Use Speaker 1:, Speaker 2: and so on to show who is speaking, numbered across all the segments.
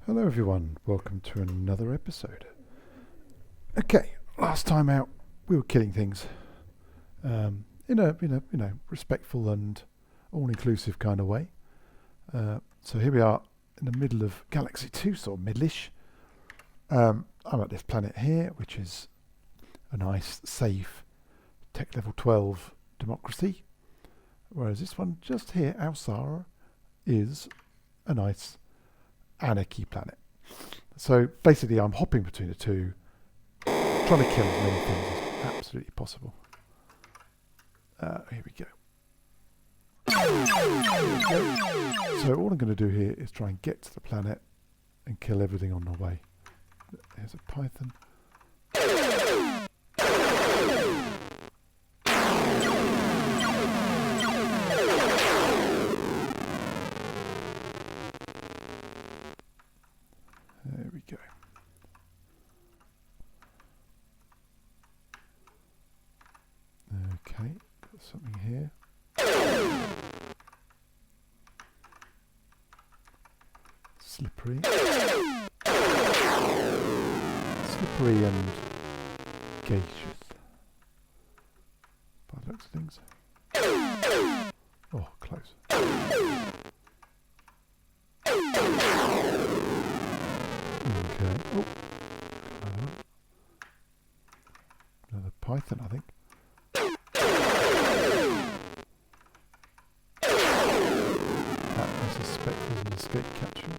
Speaker 1: Hello everyone, welcome to another episode. Okay, last time out we were killing things in a respectful and all-inclusive kind of way. So here we are in the middle of Galaxy 2, sort of middle-ish. I'm at this planet here, which is a nice, safe, tech level 12 democracy. Whereas this one just here, Alsara, is a nice Anarchy planet. So basically I'm hopping between the two, trying to kill as many things as absolutely possible. Here we go. So all I'm going to do here is try and get to the planet and kill everything on the way. Here's a python. There we go. Okay, got something here. Slippery. Slippery and gaseous. By the looks of things. Oh, close. Okay. Oh. Another python, I think. That I suspect was an escape capture.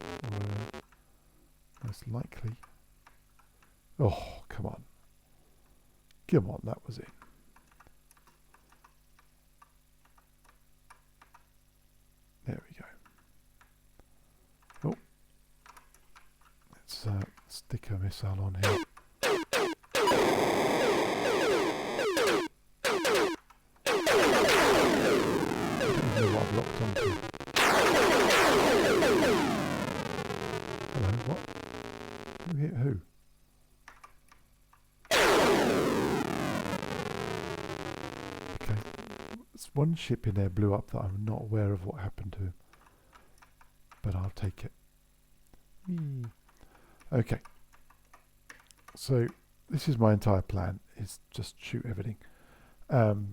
Speaker 1: Most likely. Oh, come on. Come on, that was it. There we go. Oh. Let's stick a missile on here. I don't even know what I've locked onto. Hello, what? Who hit who? Okay. There's one ship in there blew up that I'm not aware of what happened to him. But I'll take it. Whee. Okay. So this is my entire plan, is just shoot everything.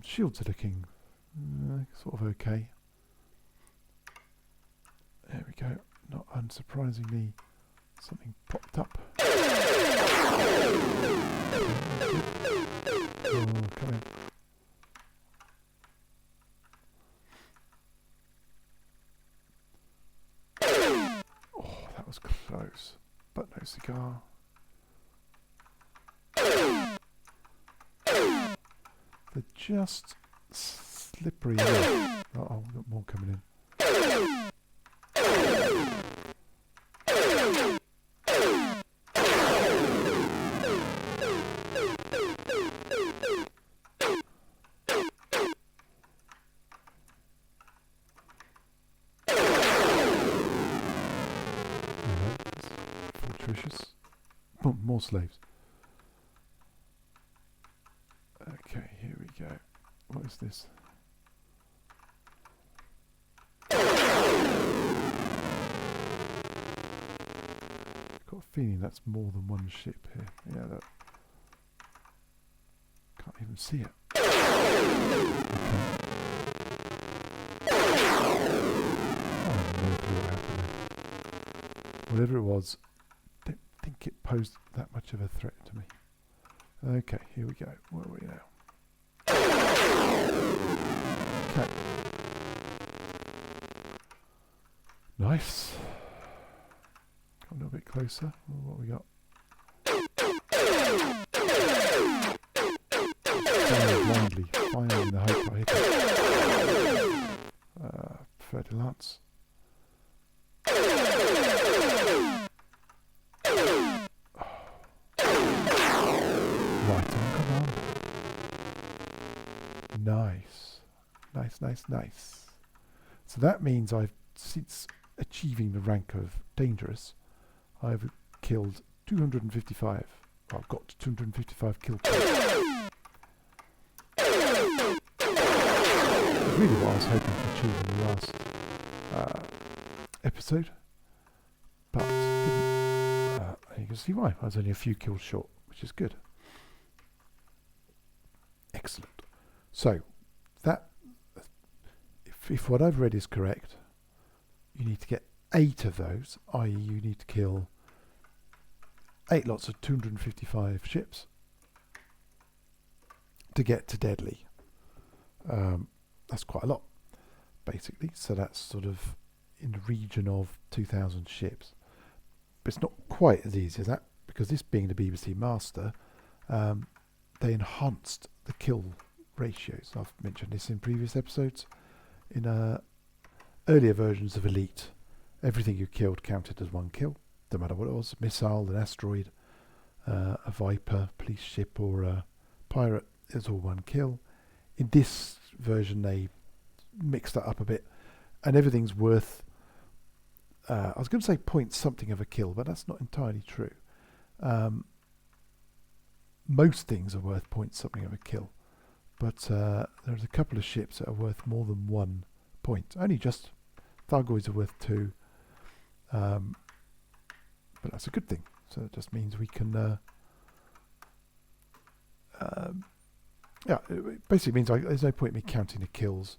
Speaker 1: Shields are looking sort of okay. There we go. Not unsurprisingly, something popped up. Oh, come in. Oh, that was close. But no cigar. They're just slippery. Uh-oh, we've got more coming in. Fortuitous. Oh, more slaves. Okay, here we go. What is this? Got a feeling that's more than one ship here. Yeah, that. Can't even see it. Okay. I have no clue what happened there. Whatever it was, I don't think it posed that much of a threat to me. Okay, here we go. Where are we now? Okay. Nice. Come a little bit closer. What we got? Firing blindly. Firing in the hope I hit it. Prefer to lance. Right on command. Nice. Nice. So that means I've, since achieving the rank of dangerous, I've killed 255. Well, I've got 255 kill points. That's really what I was hoping to achieve in the last episode, but didn't can see why. I was only a few kills short, which is good. Excellent. So, that if what I've read is correct, you need to get 8 of those, i.e. you need to kill 8 lots of 255 ships to get to deadly. That's quite a lot, basically. So that's sort of in the region of 2,000 ships. But it's not quite as easy as that, because this being the BBC Master, they enhanced the kill ratios. I've mentioned this in previous episodes. In earlier versions of Elite, everything you killed counted as 1 kill, no matter what it was. Missile, an asteroid, a Viper, police ship, or a pirate, is all 1 kill. In this version, they mixed that up a bit, and everything's worth, I was going to say point something of a kill, but that's not entirely true. Most things are worth point something of a kill, but there's a couple of ships that are worth more than 1 point. Only just Thargoids are worth 2, but that's a good thing. So it just means we can yeah, it basically means there's no point in me counting the kills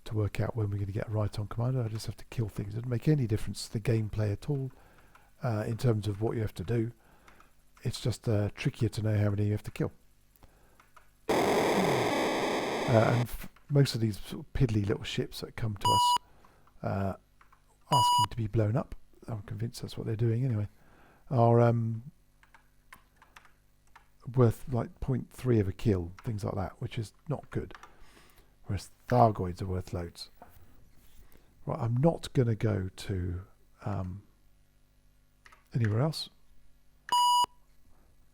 Speaker 1: to work out when we're going to get a right-on commander. I just have to kill things. It doesn't make any difference to the gameplay at all in terms of what you have to do. It's just trickier to know how many you have to kill. And most of these sort of piddly little ships that come to us asking to be blown up, I'm convinced that's what they're doing anyway, are worth like 0.3 of a kill, things like that, which is not good. Whereas Thargoids are worth loads. Right, I'm not going to go to anywhere else.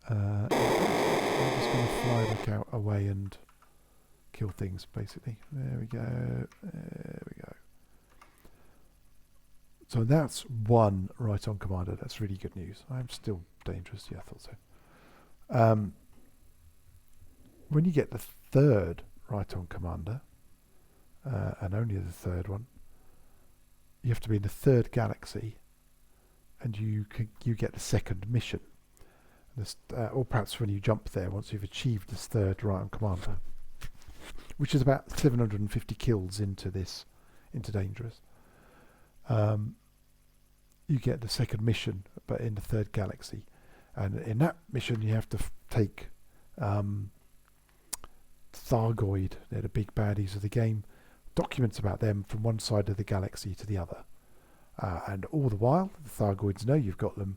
Speaker 1: I'm just going to fly back out away and kill things, basically. There we go. There we go. So that's 1 right-on commander. That's really good news. I'm still dangerous. Yeah, I thought so. When you get the 3rd right-on commander, and only the 3rd one, you have to be in the 3rd galaxy, and you get the 2nd mission. This, or perhaps when you jump there, once you've achieved this 3rd right-on commander, which is about 750 kills into dangerous. You get the 2nd mission, but in the 3rd galaxy. And in that mission, you have to take Thargoid. They're the big baddies of the game. Documents about them from one side of the galaxy to the other. And all the while, the Thargoids know you've got them,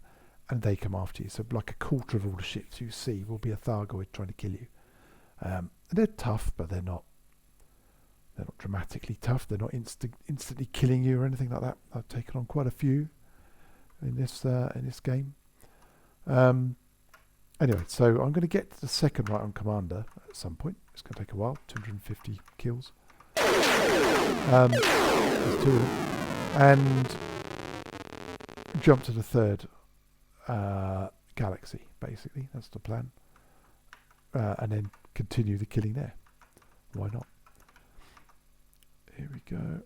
Speaker 1: and they come after you. So like a quarter of all the ships you see will be a Thargoid trying to kill you. They're tough, but they're not dramatically tough. They're not instantly killing you or anything like that. I've taken on quite a few in this game. Anyway, so I'm going to get to the 2nd right-on commander at some point. It's going to take a while, 250 kills. There's 2 of them. And jump to the 3rd galaxy, basically. That's the plan. And then continue the killing there. Why not? Here we go.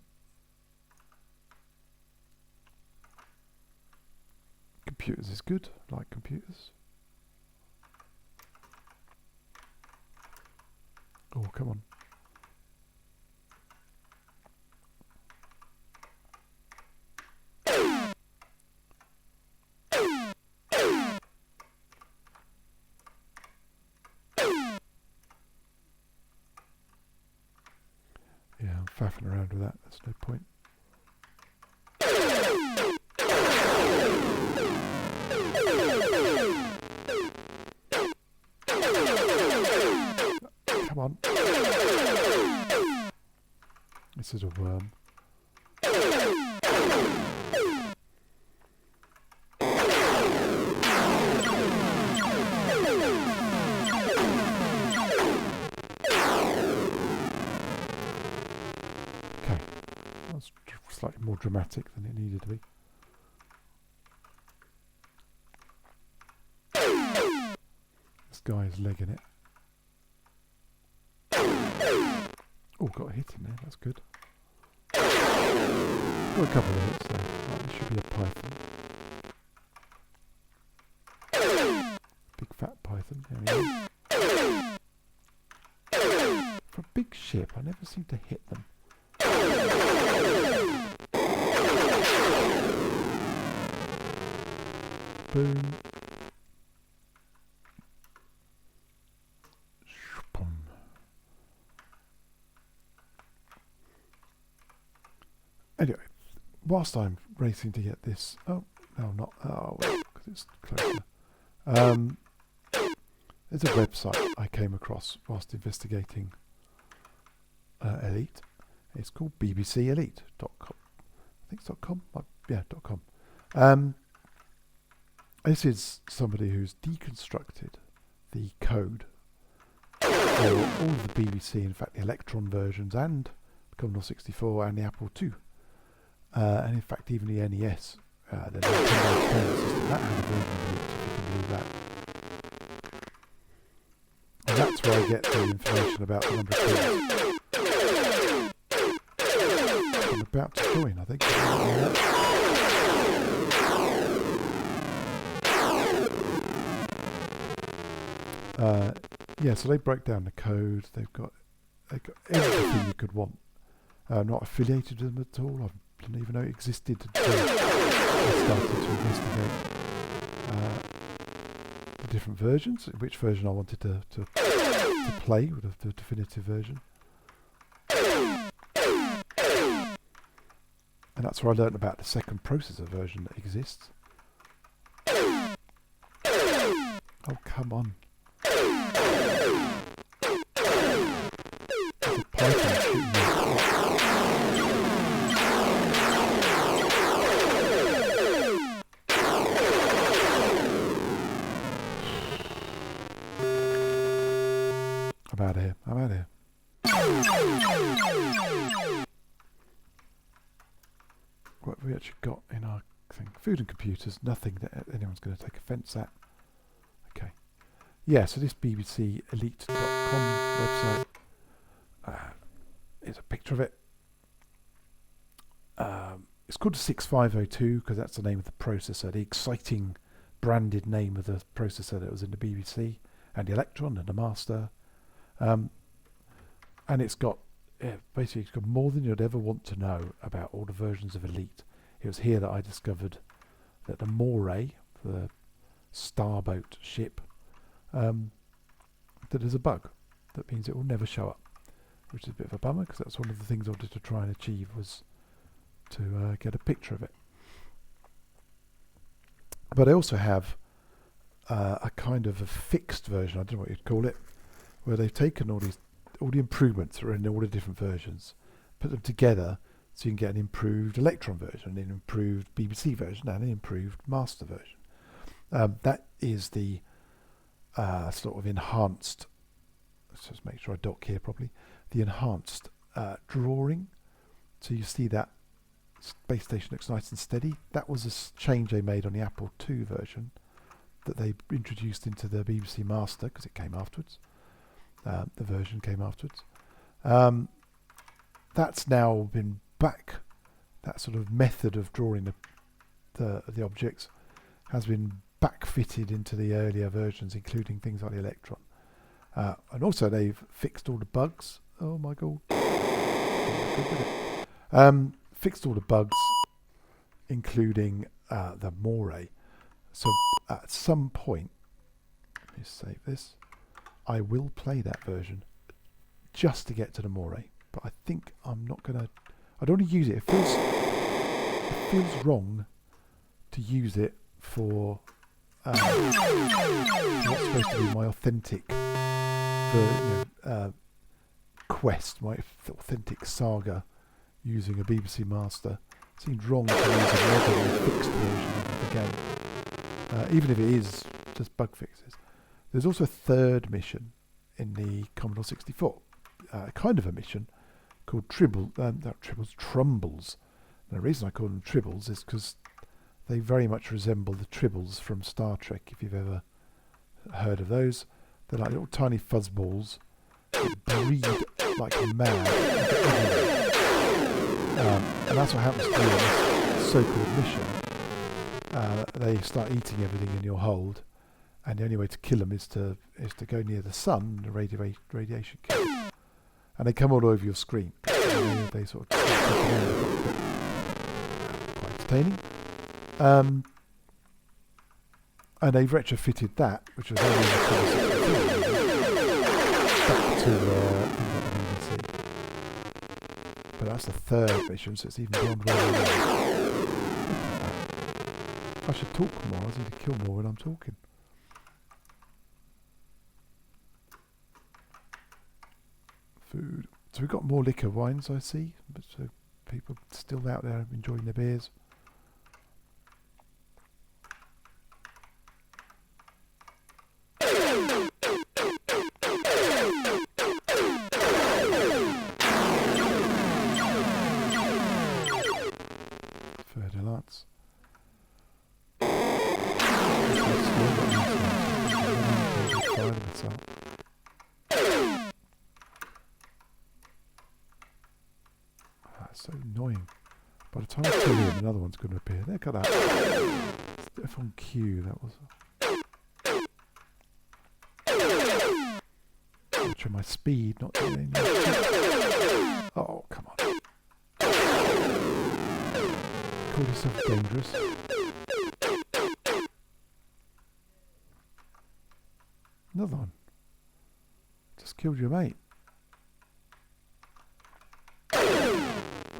Speaker 1: Computers is good. I like computers. Oh, come on. Yeah, I'm faffing around with that. That's no point. Come on. This is a worm. Okay. That's slightly more dramatic than it needed to be. This guy is legging it. Oh, got a hit in there, that's good. Got a couple of hits there. Right, this should be a Python. Fat Python. For a big ship, I never seem to hit them. Boom. Anyway, whilst I'm racing to get this, oh no, not because it's closer. There's a website I came across whilst investigating Elite. It's called bbcelite.com. I think it's .com. Yeah, .com. This is somebody who's deconstructed the code for all of the BBC, in fact the Electron versions, and the Commodore 64 and the Apple II. And in fact even the NES, the Nintendo Entertainment System, that had a version of Elite, if you can believe that. And that's where I get the information about the number of kids. I'm about to join, I think. Yeah, so they break down the code. They've got everything you could want. Not affiliated with them at all. I didn't even know it existed until I started to investigate the different versions. Which version I wanted to play, with the definitive version. And that's where I learned about the second processor version that exists. Oh, come on. There's a python shooting me. I'm out of here. I'm out of here. What have we actually got in our thing? Food and computers. Nothing that anyone's going to take offence at. Okay. Yeah, so this bbcelite.com website is a picture of it. It's called the 6502 because that's the name of the processor, the exciting branded name of the processor that was in the BBC, and the Electron and the Master. And it's got, basically it's got more than you'd ever want to know about all the versions of Elite. It was here that I discovered that the Moray, the starboat ship, that there's a bug. That means it will never show up, which is a bit of a bummer because that's one of the things I wanted to try and achieve, was to get a picture of it. But I also have a kind of a fixed version, I don't know what you'd call it, where they've taken all the improvements that are in all the different versions, put them together so you can get an improved Electron version, an improved BBC version, and an improved Master version. That is the sort of enhanced, let's just make sure I dock here properly, the enhanced drawing. So you see that base station looks nice and steady. That was a change they made on the Apple II version that they introduced into the BBC Master because it came afterwards. The version came afterwards. That's now been back. That sort of method of drawing the objects has been back-fitted into the earlier versions, including things like the Electron. And also they've fixed all the bugs. Oh my god. Fixed all the bugs, including the Moray. So at some point, let me save this, I will play that version just to get to the Moray. But I think I'm not going to, I don't want to use it. It feels wrong to use it for what's supposed to be my authentic quest, my authentic saga using a BBC Master. It seems wrong to use a modern fixed version of the game, even if it is just bug fixes. There's also a third mission in the Commodore 64, kind of a mission called Trumbles. And the reason I call them Tribbles is because they very much resemble the Tribbles from Star Trek, if you've ever heard of those. They're like little tiny fuzzballs that breed like mad. And that's what happens to you in this so-called mission. They start eating everything in your hold, and the only way to kill them is to go near the sun, the radiation kills them. And they come all over your screen. They sort of quite entertaining. And they've retrofitted that, which was only in the 2016, back to but that's the third mission, so it's even beyond where we are. I should talk more. I need to kill more when I'm talking. Food. So we've got more liquor wines, I see. But so people still out there enjoying their beers. Fertilats. That's so annoying. By the time I kill him, another one's going to appear. Look at that. It's on cue, that was. Watching my speed, not doing anything. Oh, come on. Call yourself dangerous. Another one. Just killed your mate.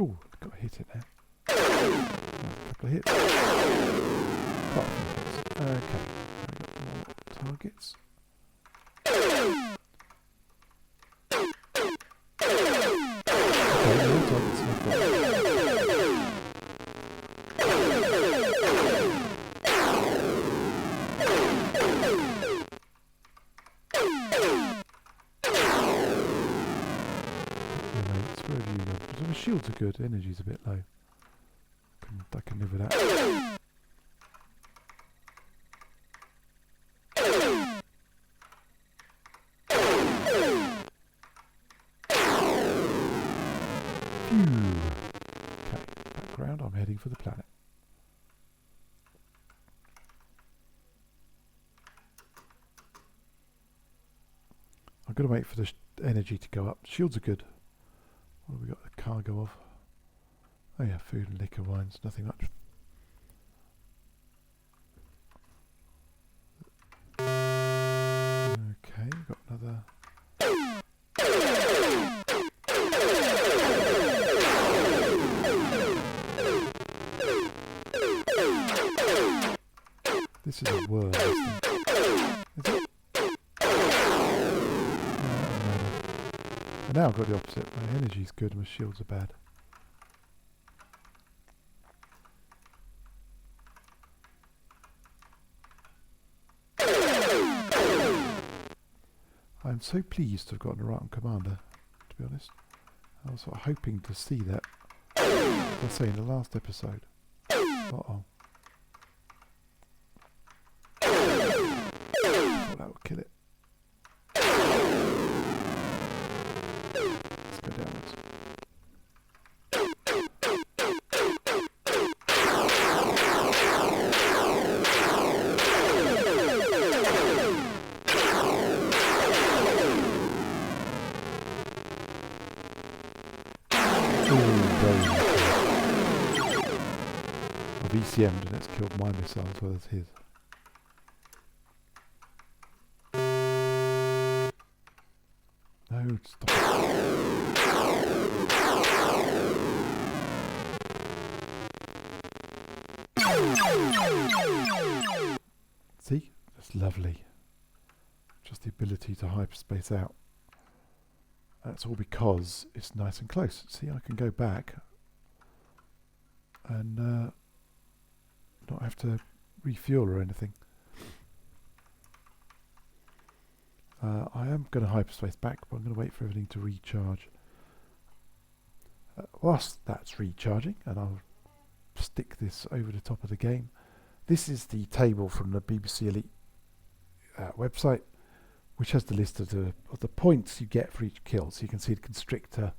Speaker 1: Oh, got a hit in there. Another couple of hits. Quite a few hits. Okay, I've got more targets. Okay, more targets I've got. My shields are good, energy's a bit low. I can live with that. Okay, background, I'm heading for the planet. I'm going to wait for the energy to go up. Shields are good. What have we got the cargo of? Oh yeah, food and liquor, wines, nothing much. Okay, got another. This is a worm, this thing. Is it? And now I've got the opposite. My energy's good, my shields are bad. I'm so pleased to have gotten a right on commander, to be honest. I was sort of hoping to see that, as I say, in the last episode. Uh-oh. I thought that would kill it. Let's go downwards. I've ECM'd and it's killed my missile as well as his. No, stop. See? That's lovely. Just the ability to hyperspace out. That's all because it's nice and close. See, I can go back and not have to refuel or anything. I am going to hyperspace back, but I'm going to wait for everything to recharge. Whilst that's recharging, and I'll stick this over the top of the game. This is the table from the BBC Elite website, which has the list of the points you get for each kill. So you can see the Constrictor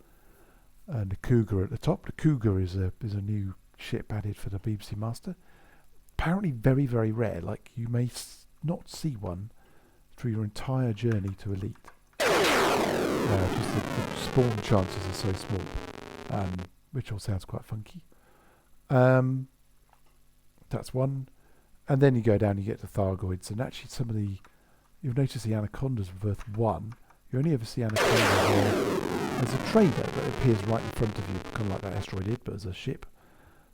Speaker 1: and the Cougar at the top. The Cougar is a new ship added for the BBC Master. Apparently very, very rare. Like, you may not see one through your entire journey to elite. Just the spawn chances are so small, which all sounds quite funky. That's one. And then you go down, you get to Thargoids, and actually you'll notice the anacondas are worth 1. You only ever see anaconda as a trader that appears right in front of you, kind of like that asteroid did, but as a ship.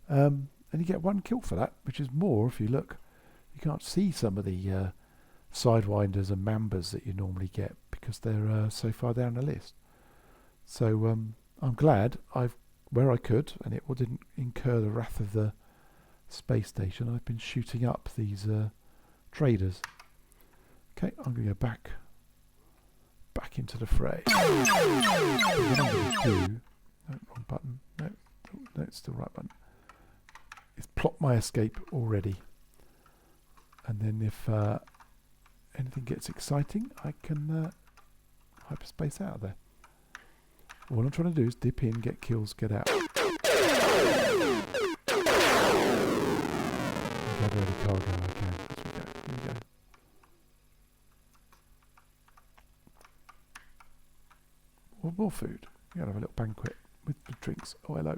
Speaker 1: And you get 1 kill for that, which is more if you look. You can't see some of the sidewinders and mambas that you normally get because they're so far down the list. So I'm glad where I could, and it didn't incur the wrath of the space station, I've been shooting up these traders. Okay, I'm going to go back into the fray. What I'm going to do, no, wrong button, no, it's still right button, is plot my escape already. And then if anything gets exciting, I can hyperspace out of there. All I'm trying to do is dip in, get kills, get out. Gather any cargo I can as we go. Here we go. More food. We gotta have a little banquet with the drinks. Oh, hello.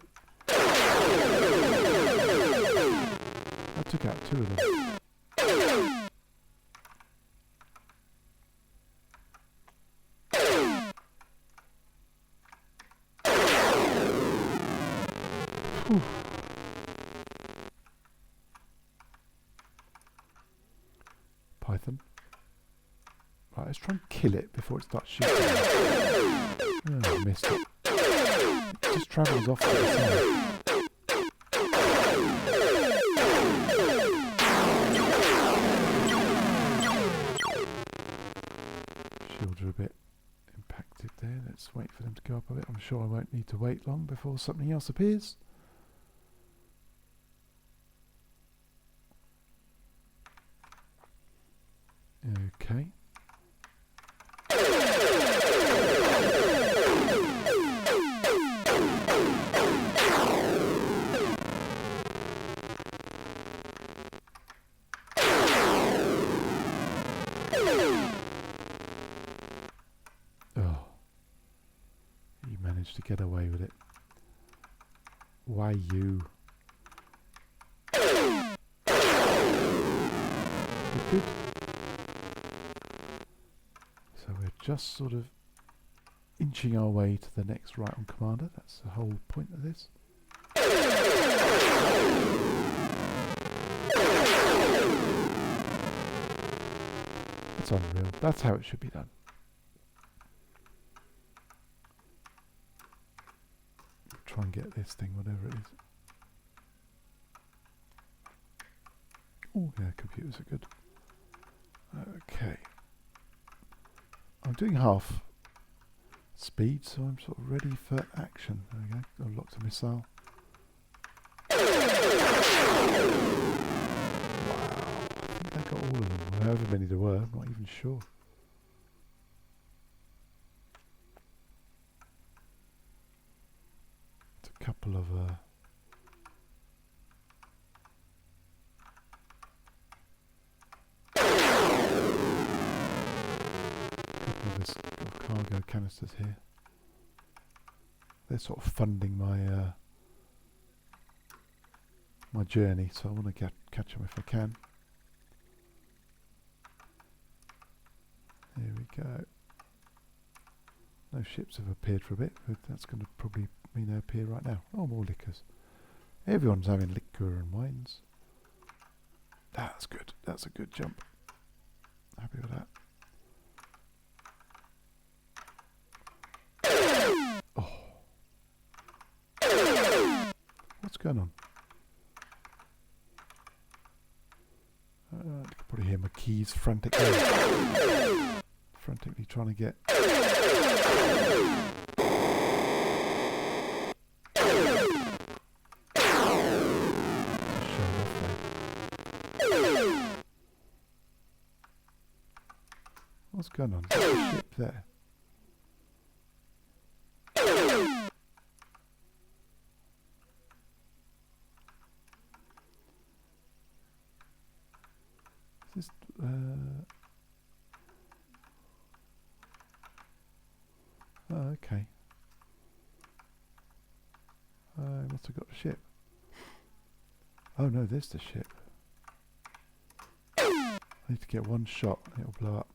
Speaker 1: I took out 2 of them. Whew. Python. Right, let's try and kill it before it starts shooting. Oh, I missed it. It just travels off to the side. Shields are a bit impacted there. Let's wait for them to go up a bit. I'm sure I won't need to wait long before something else appears. Okay. Oh. You managed to get away with it. Why you? Good. So we're just sort of inching our way to the next right on commander. That's the whole point of this. That's unreal. That's how it should be done. Try and get this thing, whatever it is. Oh yeah, computers are good. Okay. I'm doing half speed, so I'm sort of ready for action. There we go. I've locked a missile. Wow. I think I got all of them, however many there were. I'm not even sure. It's a couple of cargo canisters here. They're sort of funding my my journey, so I want to catch them if I can. There we go. No ships have appeared for a bit, but that's going to probably mean they appear right now. Oh, more liquors. Everyone's having liquor and wines. That's good. That's a good jump. Happy with that. What's going on? You can probably hear my keys frantically trying to get. What's going on? There's a ship there. Is this, Oh, okay. I must have got the ship. Oh no, there's the ship. I need to get one shot and it'll blow up.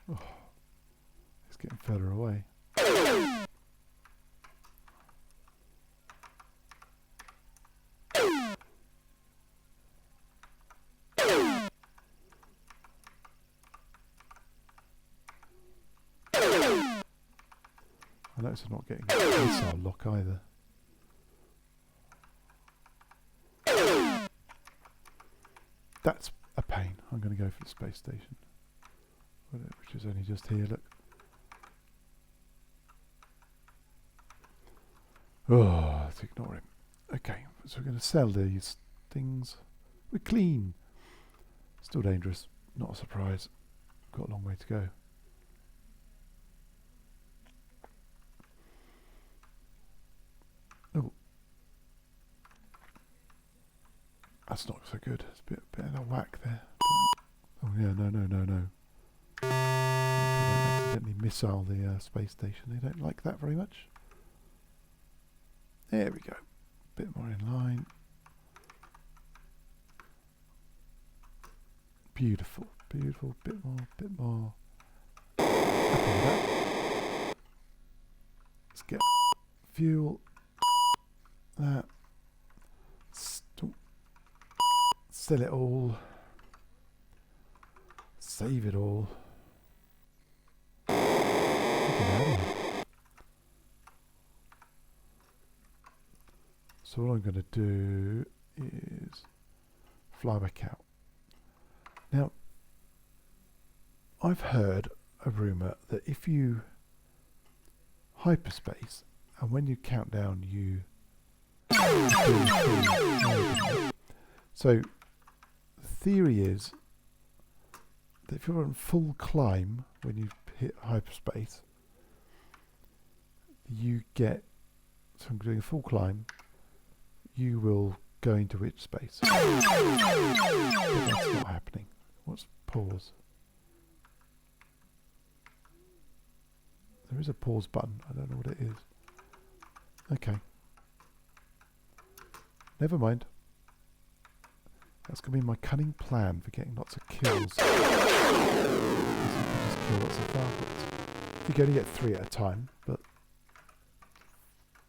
Speaker 1: Oh, it's getting further away. I notice I'm not getting a missile lock either. That's a pain. I'm going to go for the space station, which is only just here. Look. Oh, let's ignore him. Okay, so we're going to sell these things. We're clean. Still dangerous. Not a surprise. Got a long way to go. Oh, that's not so good. It's a bit of a whack there. Oh yeah, no. Accidentally missile the space station. They don't like that very much. There we go. Bit more in line. Beautiful. Bit more. Happy with that. Let's get fuel. That. Sell it all. Save it all. Get out of here. So all I'm going to do is fly back out. Now, I've heard a rumour that if you hyperspace and when you count down you so the theory is that if you're on full climb when you hit hyperspace, you get, so I'm doing a full climb, you will go into which space. But that's not happening. What's pause? There is a pause button. I don't know what it is. Okay. Never mind. That's going to be my cunning plan for getting lots of kills. You can just kill lots of Thargoids. You can only get 3 at a time, but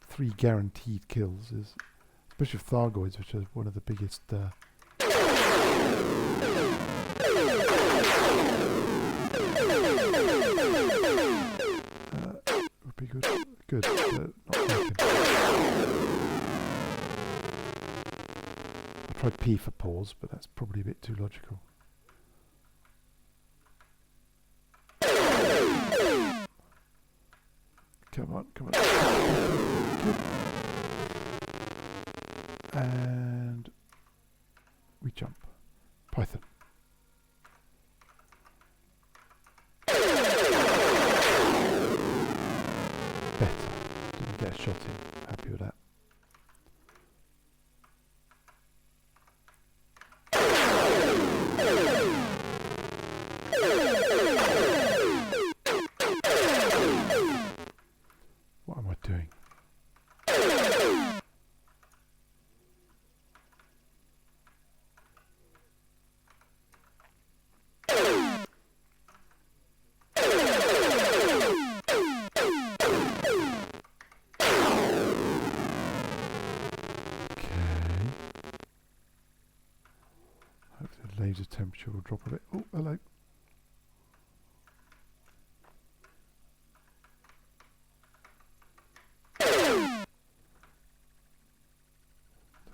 Speaker 1: 3 guaranteed kills is, especially with Thargoids, which are one of the biggest would be good. Good, not working. I tried P for pause, but that's probably a bit too logical. Come on. Good. And we jump. Python. Better. Didn't get a shot in. Happy with that. What am I doing? Laser temperature will drop a bit. Oh, hello. Don't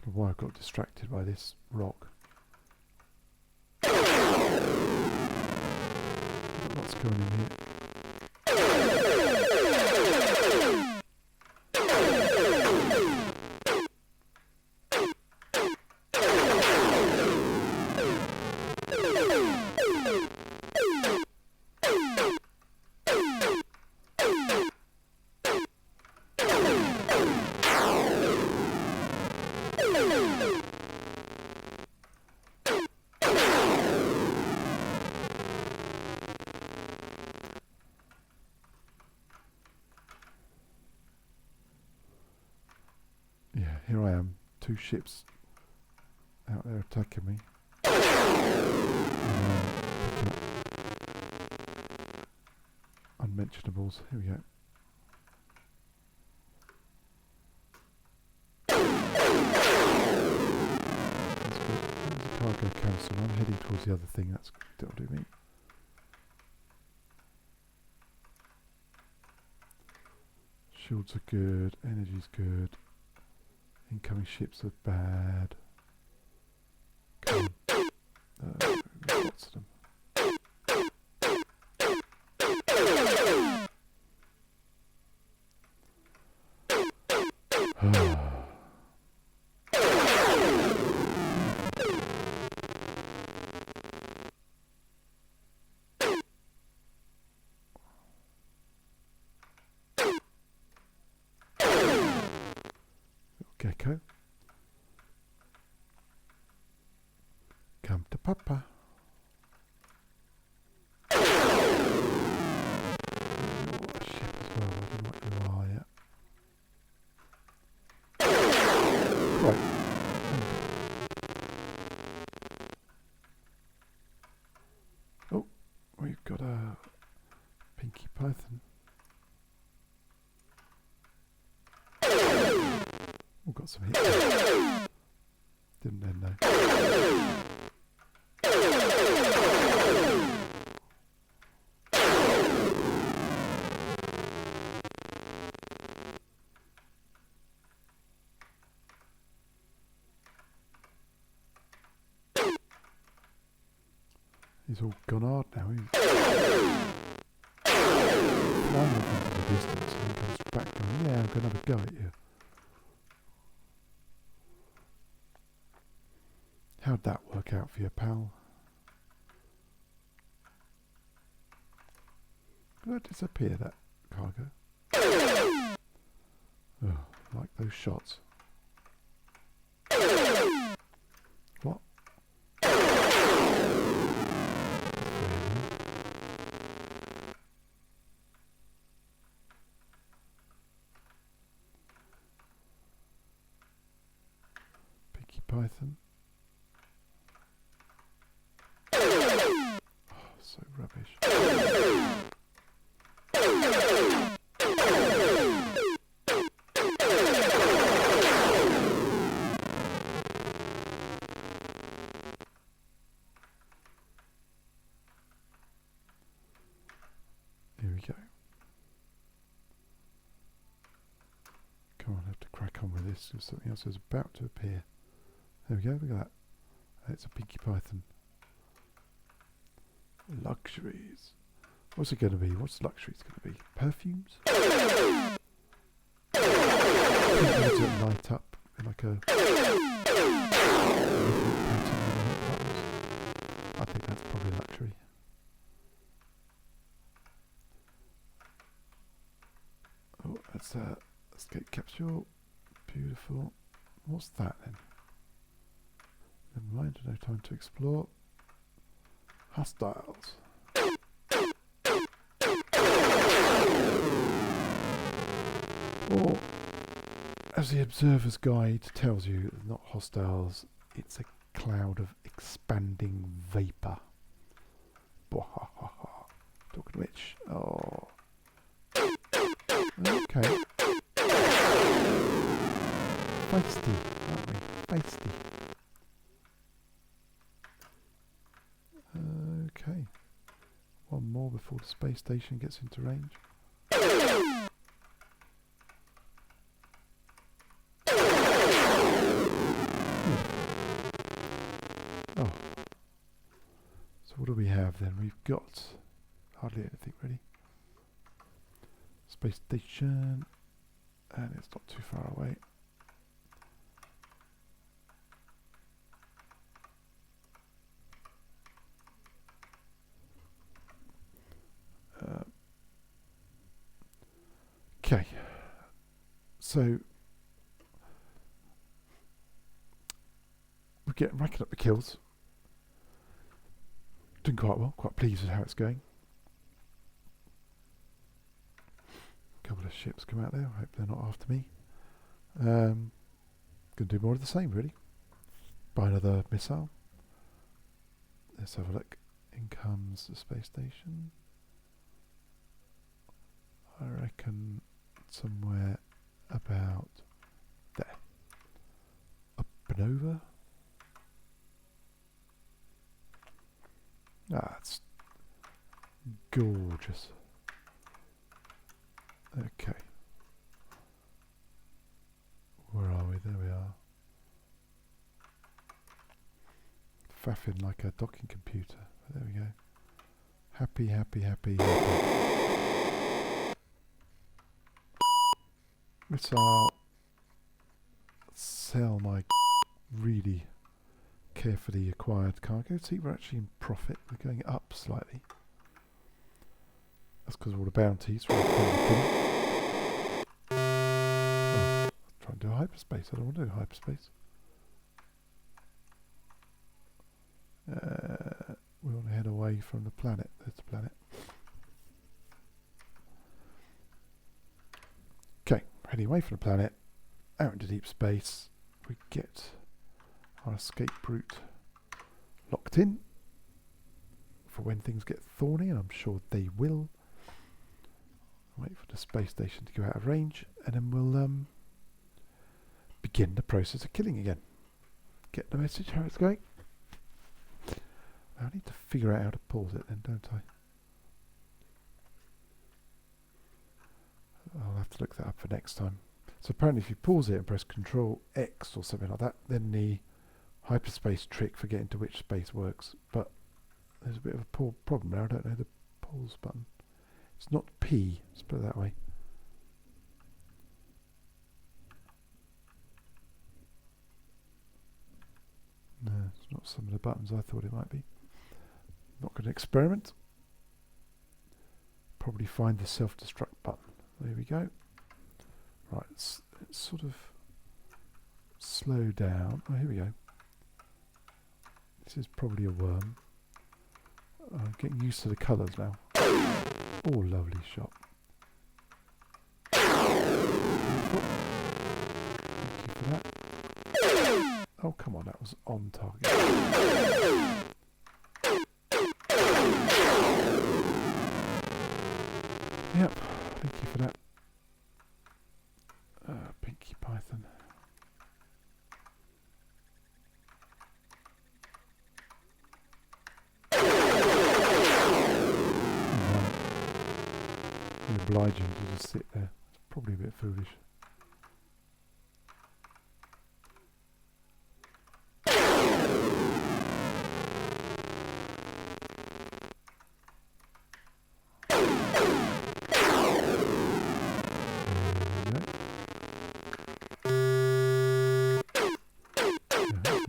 Speaker 1: know why I got distracted by this rock. What's going on here? here I am, 2 ships out there attacking me. Unmentionables. Here we go. That's good. There's a cargo cancel. I'm heading towards the other thing. That'll do me. Shields are good. Energy's good. Incoming ships are bad. Come on. Lots of them. Gecko, come to Papa. Your ship as well. I don't know what you are yet. Right. Oh, we've got a Pinky Python. We've got some hits. Didn't end though. He's all gone hard now. He's flying off into the distance and then comes back going, yeah, I'm going to have a go at you. How'd that work out for you, pal? Did that disappear, that cargo? Oh, like those shots. What? Pinky Python. So rubbish. Here we go. Come on, I have to crack on with this because something else is about to appear. There we go, look at that. It's a Pinky Python. Luxuries. What's it going to be? What's luxuries going to be? Perfumes? Perfumes that light up in like a pattern. I think that's probably luxury. Oh, that's a escape capsule. Beautiful. What's that then? Never mind, no time to explore. Hostiles. Or, as the observer's guide tells you, not hostiles, it's a cloud of expanding vapour. Talking of which, oh. Okay. Feisty, aren't we? Feisty. Okay. One more before the space station gets into range. Oh. So what do we have then? We've got hardly anything really. Space station. And it's not too far away. Okay, so we're racking up the kills. Doing quite well, quite pleased with how it's going. A couple of ships come out there, I hope they're not after me. Gonna do more of the same, really. Buy another missile. Let's have a look. In comes the space station. I reckon somewhere about there. Up and over. Ah, it's gorgeous. Okay. Where are we? There we are. Faffing like a docking computer. There we go. Happy, happy, happy, happy. Missile. Sell my really carefully acquired cargo. See, we're actually in profit. We're going up slightly. That's because of all the bounties. Oh, try and do hyperspace. I don't want to do hyperspace. We want to head away from the planet. There's the planet. Okay, heading away from the planet, out into deep space. We get our escape route locked in for when things get thorny, and I'm sure they will. Wait for the space station to go out of range, and then we'll begin the process of killing again. Get the message how it's going. I need to figure out how to pause it then, don't I? I'll have to look that up for next time. So apparently if you pause it and press Control X or something like that, then the hyperspace trick for getting to which space works. But there's a bit of a problem there. I don't know the pause button. It's not P, let's put it that way. No, it's not some of the buttons I thought it might be. Not going to experiment. Probably find the self-destruct button. There we go. Right, let's sort of slow down. Oh, here we go. This is probably a worm. I'm getting used to the colours now. Oh, lovely shot. Thank you for that. Oh, come on, that was on target. Yep, thank you for that. Pinky Python. I'm obliging to just sit there. It's probably a bit foolish.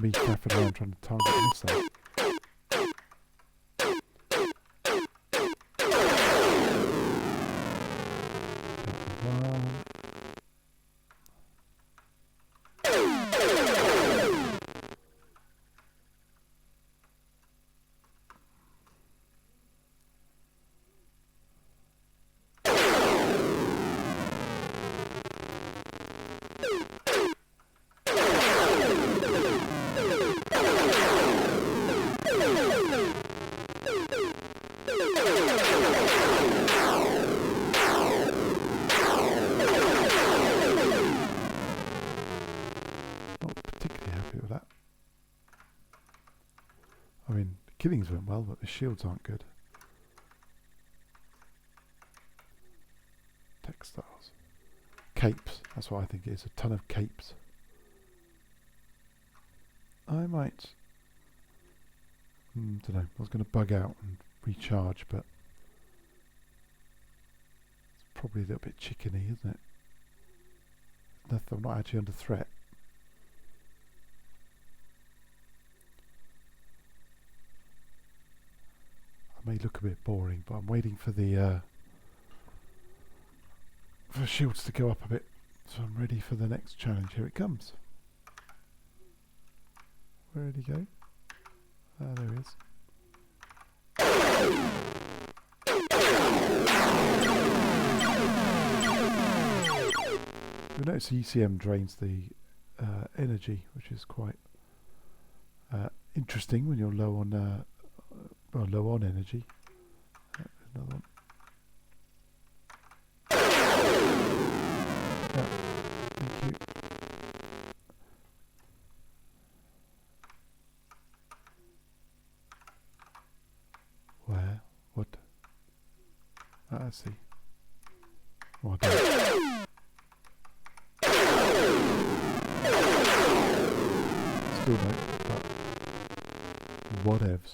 Speaker 1: Me faffing around trying to target a missile. Killings went well, but the shields aren't good. Textiles. Capes, that's what I think it is. A ton of capes. I might... don't know. I was going to bug out and recharge, but... it's probably a little bit chickeny, isn't it? I'm not actually under threat. May look a bit boring, but I'm waiting for the shields to go up a bit, so I'm ready for the next challenge. Here it comes. Where did he go? Ah, there he is. You'll notice the ECM drains the energy, which is quite interesting when you're low on low on energy. Another one. Yeah, thank you. Where? What? I see. Oh, I don't. Still no, but whatevs.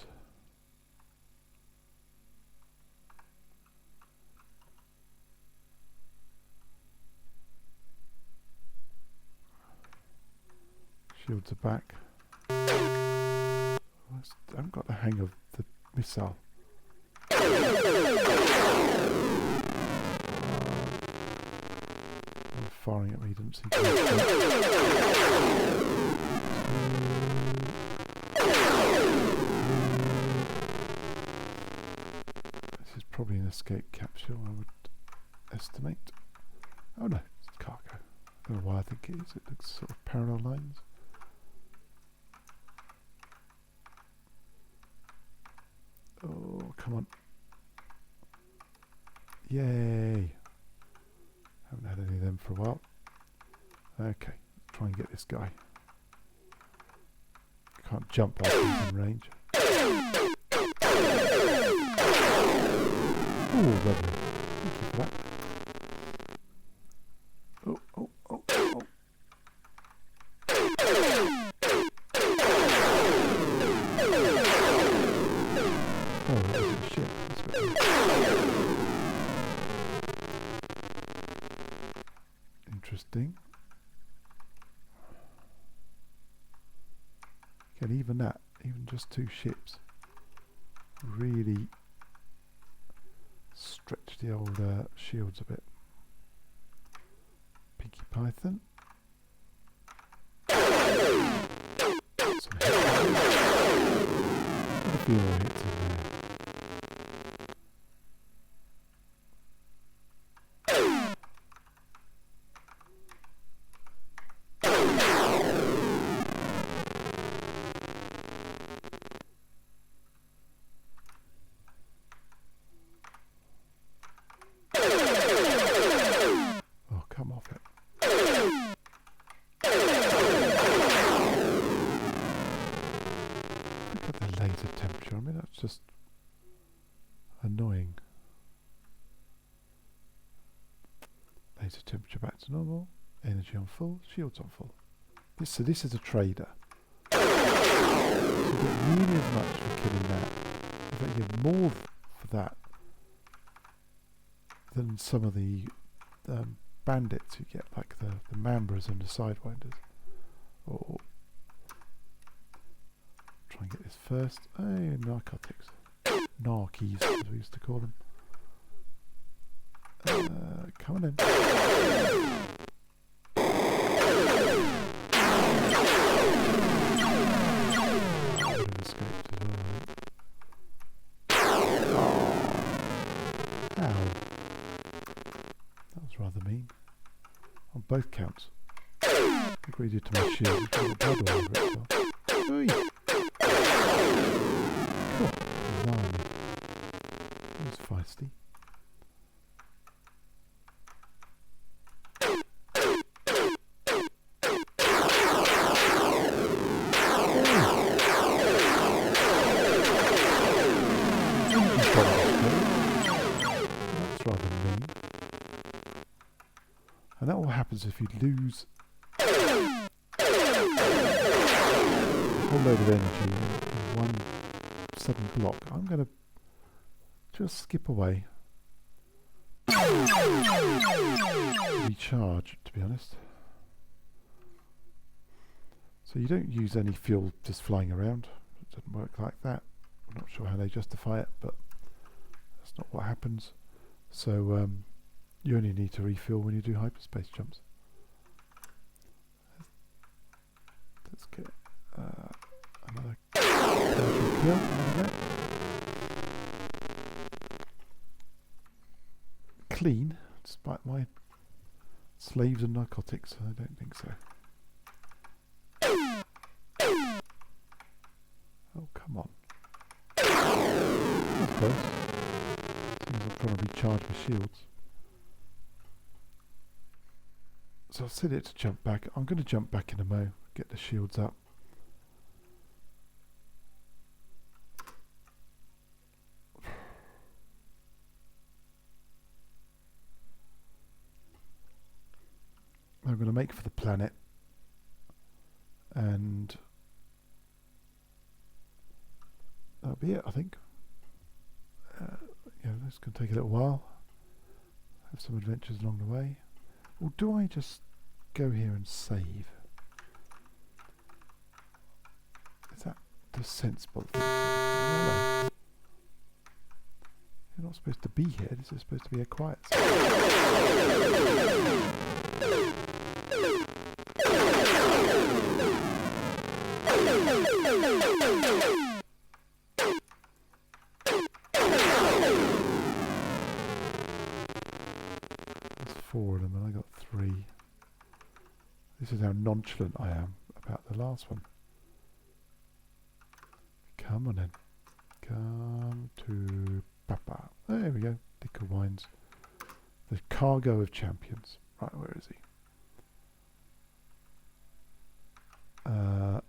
Speaker 1: Shields are back. I haven't got the hang of the missile. Firing at me didn't seem to be. This is probably an escape capsule, I would estimate. Oh no, it's cargo. I don't know why I think it is. It looks sort of parallel lines. Oh, come on. Yay. Haven't had any of them for a while. Okay, try and get this guy. Can't jump while he's in range. Oh, lovely. Thank you for that. Oh, oh, oh, oh. Oh, that was a ship. That's what interesting. Again, even that, even just two ships, really stretch the old shields a bit. Pinky Python. Some hits. A few more hits in there. Temperature. I mean, that's just annoying. Laser temperature back to normal. Energy on full. Shields on full. So this is a trader. So you get nearly as much for killing that. In fact, you get more for that than some of the bandits you get, like the Mambras and the Sidewinders. Or try and get this first. Hey, narcotics. Narkies, as we used to call them. Come on in. Escaped as well, right? Oh. Ow. That was rather mean. On both counts. Look what he did to my shield. He's got blood all over it as well. Oi. Cool. Blimey. That was feisty. That's rather mean. And that all happens if you lose a whole load of energy in one sudden block. I'm going to just skip away. Recharge, to be honest. So you don't use any fuel just flying around. It doesn't work like that. I'm not sure how they justify it, but that's not what happens. So you only need to refuel when you do hyperspace jumps. Let's get another kill. Clean, despite my slaves and narcotics. I don't think so. Oh, come on. That's close. Seems I'm trying to recharge my shields. So I'll set it to jump back. I'm going to jump back in a mo, get the shields up. I'm going to make for the planet, and that'll be it, I think. Yeah, this can take a little while. Have some adventures along the way. Or do I just go here and save? Is that the sensible thing? No. You're not supposed to be here. This is supposed to be a quiet zone. There's 4 of them and I got 3. This is how nonchalant I am about the last one. Come on then. Come to Papa. There we go. Dicker Wines. The cargo of champions. Right, where is he? Well,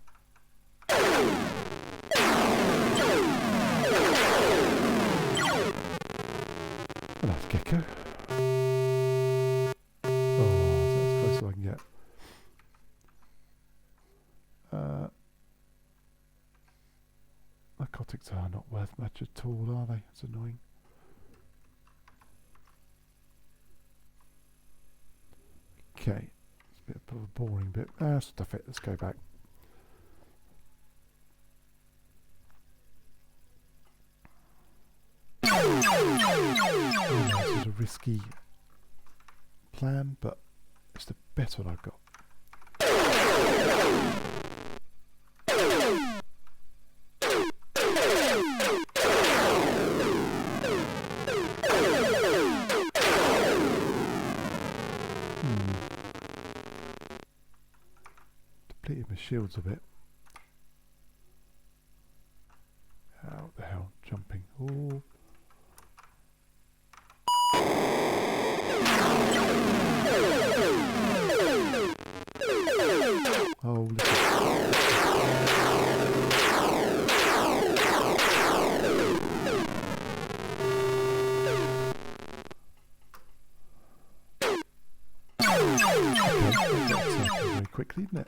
Speaker 1: that's Gecko. Oh, that's as close as I can get. Narcotics are not worth much at all, are they? It's annoying. Okay, it's a bit of a boring bit. Stuff it. Let's go back. Oh, no, this is a risky plan, but it's the best one I've got. Depleted my shields a bit. What the hell? Jumping. Oh. Oh, look at that very quickly, isn't it?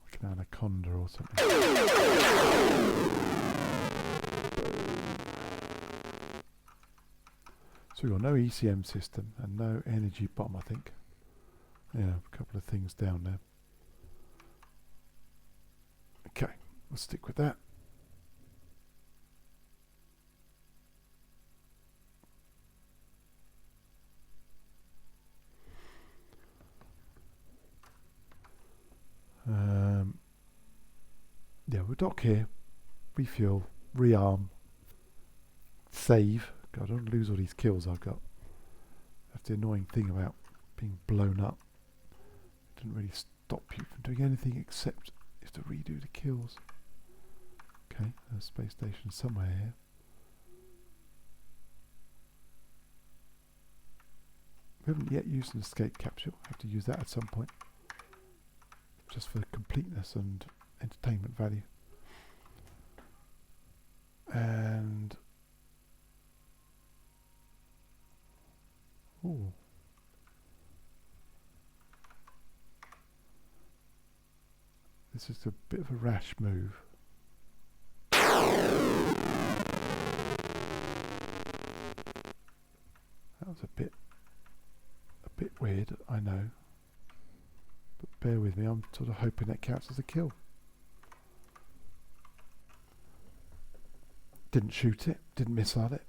Speaker 1: Like an anaconda or something. So we've got no ECM system and no energy bomb, I think. Yeah, a couple of things down there. Okay, we'll stick with that. Yeah, we'll dock here, refuel, rearm, save. God, I don't want to lose all these kills I've got. That's the annoying thing about being blown up. It didn't really stop you from doing anything except you have to redo the kills. Okay, there's a space station somewhere here. We haven't yet used an escape capsule. I have to use that at some point. Just for completeness and entertainment value. And ooh. This is a bit of a rash move. That was a bit weird, I know. But bear with me, I'm sort of hoping that counts as a kill. Didn't shoot it, didn't missile it.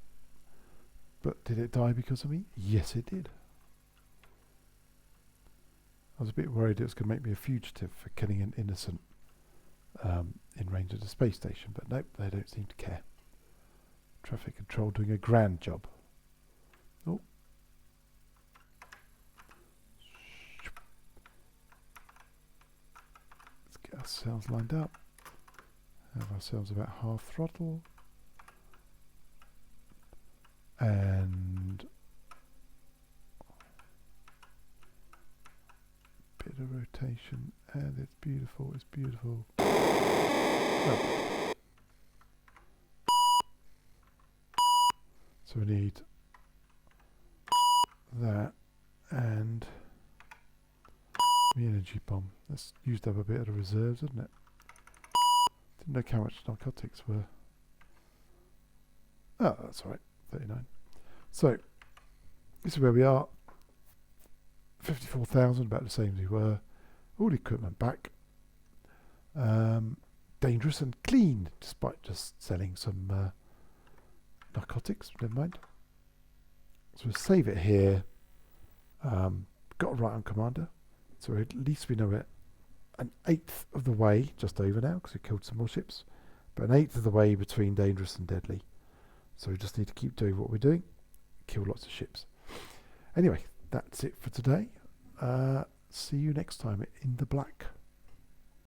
Speaker 1: But did it die because of me? Yes, it did. I was a bit worried it was going to make me a fugitive for killing an innocent in range of the space station, but nope, they don't seem to care. Traffic control doing a grand job. Oh. Let's get ourselves lined up. Have ourselves about half throttle. And bit of rotation, and it's beautiful, it's beautiful. Oh. So we need that and the energy bomb. That's used up a bit of the reserves, isn't it? Didn't know how much narcotics were. Oh, that's all right. 39. So this is where we are. 54,000, about the same as we were. All the equipment back. Dangerous and clean, despite just selling some narcotics. Never mind. So we'll save it here. Got a right on commander, so at least we know it. An eighth of the way, just over now, because we killed some more ships. But an eighth of the way between dangerous and deadly. So we just need to keep doing what we're doing. Kill lots of ships. Anyway, that's it for today. See you next time in the black.